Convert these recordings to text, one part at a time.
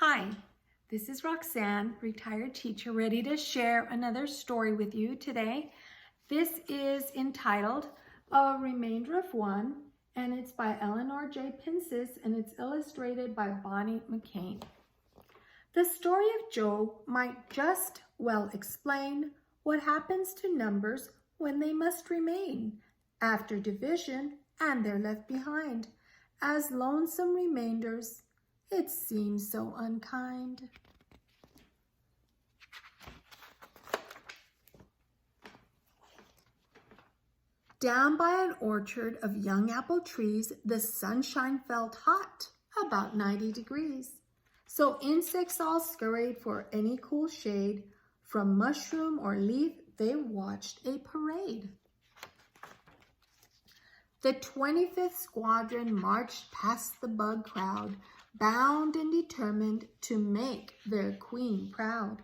Hi, this is Roxanne, retired teacher, ready to share another story with you today. This is entitled A Remainder of One, and it's by Elinor J. Pinczres, and it's illustrated by Bonnie Mackain. The story of Joe might just well explain what happens to numbers when they must remain after division and they're left behind as lonesome remainders. It seems so unkind. Down by an orchard of young apple trees, the sunshine felt hot, about 90 degrees. So insects all scurried for any cool shade. From mushroom or leaf, they watched a parade. The 25th Squadron marched past the bug crowd, bound and determined to make their queen proud.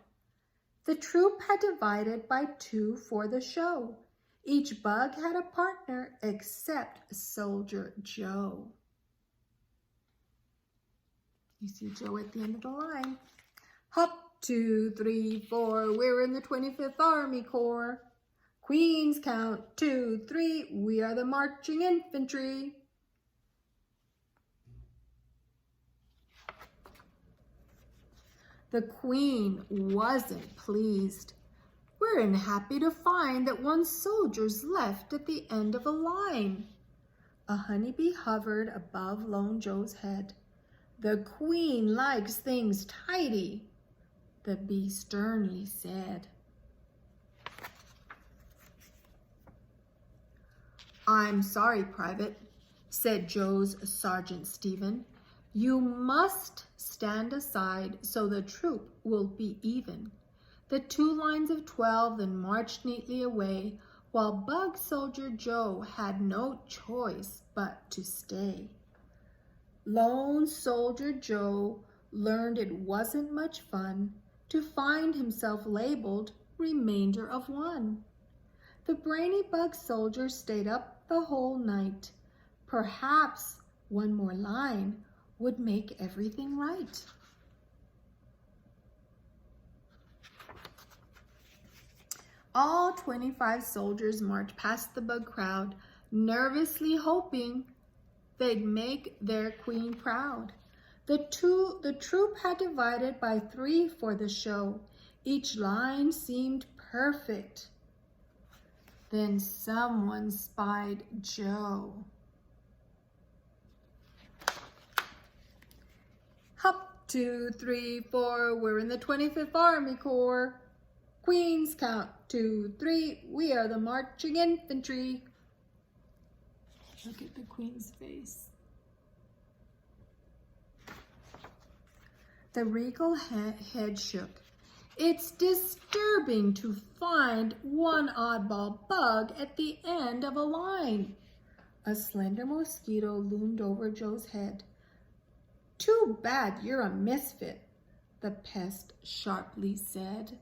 The troop had divided by two for the show. Each bug had a partner except Soldier Joe. You see Joe at the end of the line. Hop, 2, 3, 4, we're in the 25th Army Corps. Queens count 2, 3, we are the marching infantry. The queen wasn't pleased. We're unhappy to find that one soldier's left at the end of a line. A honeybee hovered above Lone Joe's head. The queen likes things tidy, the bee sternly said. I'm sorry, Private, said Joe's Sergeant Stephen. You must stand aside so the troop will be even. The two lines of 12 then marched neatly away, while Bug Soldier Joe had no choice but to stay. Lone Soldier Joe learned it wasn't much fun to find himself labeled remainder of one. The brainy Bug Soldier stayed up the whole night. Perhaps one more line would make everything right. All 25 soldiers marched past the bug crowd, nervously hoping they'd make their queen proud. The troop had divided by 3 for the show. Each line seemed perfect. Then someone spied Joe. Hop, 2, 3, 4, we're in the 25th Army Corps. Queens count 2, 3, we are the marching infantry. Look at the queen's face. The regal head shook. It's disturbing to find one oddball bug at the end of a line. A slender mosquito loomed over Joe's head. Too bad you're a misfit, the pest sharply said.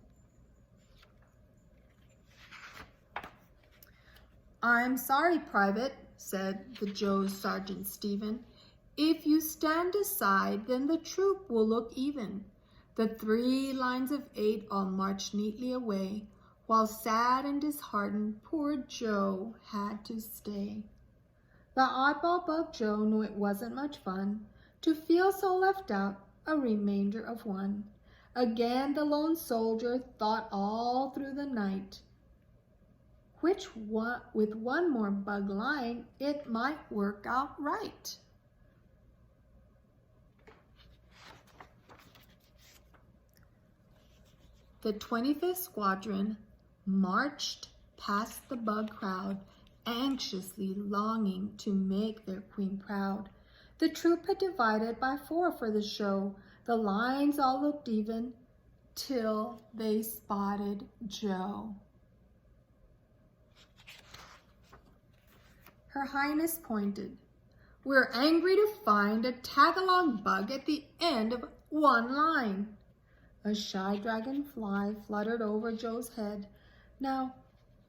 I'm sorry, Private, said the Joe's Sergeant Stephen. If you stand aside, then the troop will look even. The 3 lines of 8 all marched neatly away, while sad and disheartened, poor Joe had to stay. The oddball bug Joe knew it wasn't much fun to feel so left out, a remainder of one. Again the lone soldier thought all through the night. With one more bug line, it might work out right. The 25th Squadron marched past the bug crowd, anxiously longing to make their queen proud. The troop had divided by 4 for the show. The lines all looked even till they spotted Joe. Her Highness pointed. We're angry to find a tag-along bug at the end of one line. A shy dragonfly fluttered over Joe's head. Now,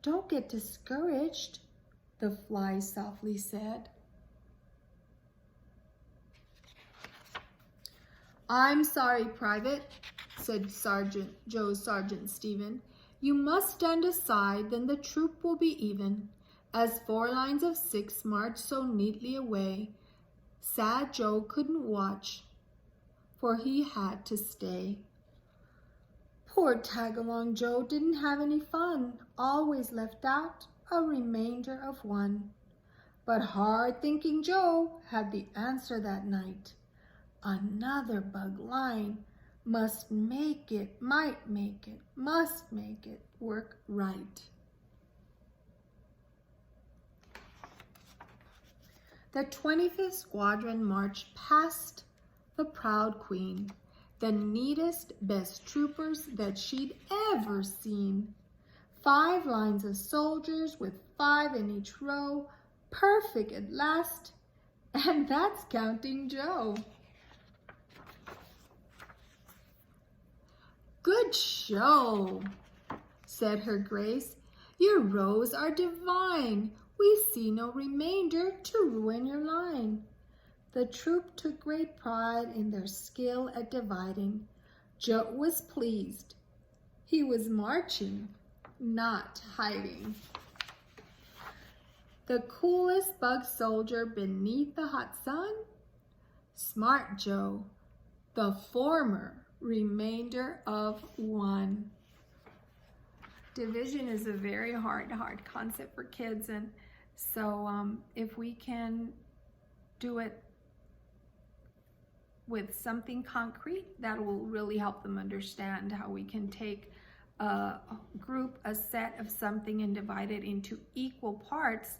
don't get discouraged, the fly softly said. I'm sorry, Private, said Joe's Sergeant Stephen. You must stand aside, then the troop will be even. As 4 lines of 6 marched so neatly away, sad Joe couldn't watch, for he had to stay. Poor Tagalong Joe didn't have any fun, always left out a remainder of 1. But hard-thinking Joe had the answer that night. Another bug line must make it, might make it, must make it work right. The 25th Squadron marched past the proud queen, the neatest, best troopers that she'd ever seen. 5 lines of soldiers with 5 in each row, perfect at last, and that's counting Joe. Good show, said Her Grace. Your rows are divine. We see no remainder to ruin your line. The troop took great pride in their skill at dividing. Joe was pleased. He was marching, not hiding. The coolest bug soldier beneath the hot sun? Smart Joe, the former remainder of 1. Division is a very hard concept for kids, and so if we can do it with something concrete, that will really help them understand how we can take a group, a set of something, and divide it into equal parts.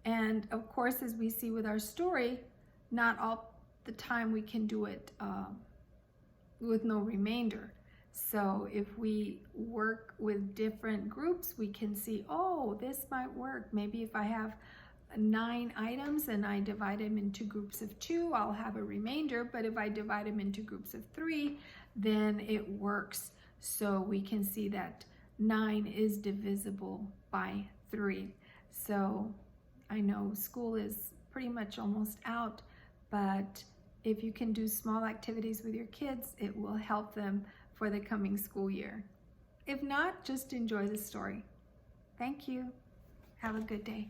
And of course, as we see with our story, not all the time we can do it with no remainder. So if we work with different groups, we can see, oh, this might work. Maybe if I have 9 items and I divide them into groups of 2, I'll have a remainder. But if I divide them into groups of 3, then it works. So we can see that 9 is divisible by 3. So I know school is pretty much almost out, but if you can do small activities with your kids, it will help them for the coming school year. If not, just enjoy the story. Thank you. Have a good day.